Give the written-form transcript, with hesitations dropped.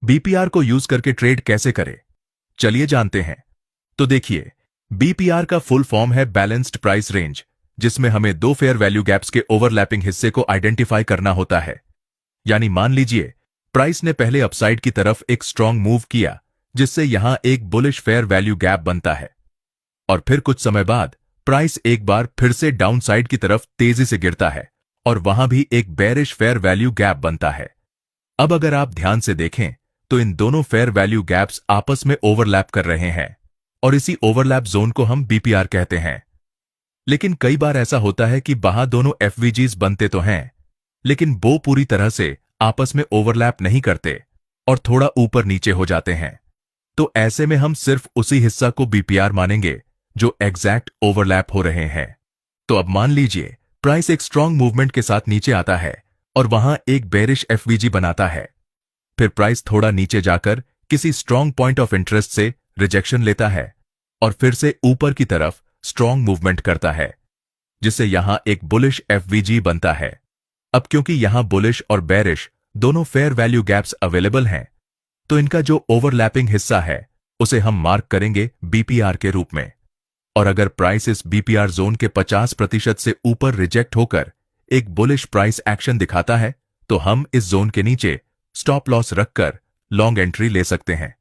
BPR को use करके trade कैसे करें, चलिए जानते हैं। तो देखिए, बीपीआर का फुल फॉर्म है बैलेंस्ड प्राइस रेंज, जिसमें हमें दो फेयर वैल्यू गैप्स के ओवरलैपिंग हिस्से को आइडेंटिफाई करना होता है। यानी मान लीजिए प्राइस ने पहले अपसाइड की तरफ एक स्ट्रांग मूव किया, जिससे यहां एक बुलिश फेयर वैल्यू गैप बनता है, और फिर कुछ समय बाद प्राइस एक बार फिर से डाउनसाइड की तरफ तेजी से गिरता है और वहां भी एक बेरिश फेयर वैल्यू गैप बनता है। अब अगर आप ध्यान से देखें तो इन दोनों फेयर वैल्यू गैप्स आपस में ओवरलैप कर रहे हैं और इसी ओवरलैप जोन को हम बीपीआर कहते हैं। लेकिन कई बार ऐसा होता है कि वहां दोनों एफवीजीज बनते तो हैं, लेकिन वो पूरी तरह से आपस में ओवरलैप नहीं करते और थोड़ा ऊपर नीचे हो जाते हैं। तो ऐसे में हम सिर्फ उसी हिस्सा को बीपीआर मानेंगे जो एग्जैक्ट ओवरलैप हो रहे हैं। तो अब मान लीजिए प्राइस एक स्ट्रांग मूवमेंट के साथ नीचे आता है और वहां एक बेरिश एफवीजी बनाता है। फिर प्राइस थोड़ा नीचे जाकर किसी स्ट्रांग पॉइंट ऑफ इंटरेस्ट से रिजेक्शन लेता है और फिर से ऊपर की तरफ स्ट्रांग मूवमेंट करता है, जिससे यहां एक बुलिश एफवीजी बनता है। अब क्योंकि यहां बुलिश और बेरिश दोनों फेयर वैल्यू गैप्स अवेलेबल हैं, तो इनका जो ओवरलैपिंग हिस्सा है उसे हम मार्क करेंगे बीपीआर के रूप में। और अगर प्राइस इस बीपीआर जोन के 50% से ऊपर रिजेक्ट होकर एक बुलिश प्राइस एक्शन दिखाता है, तो हम इस जोन के नीचे स्टॉप लॉस रखकर लॉन्ग एंट्री ले सकते हैं।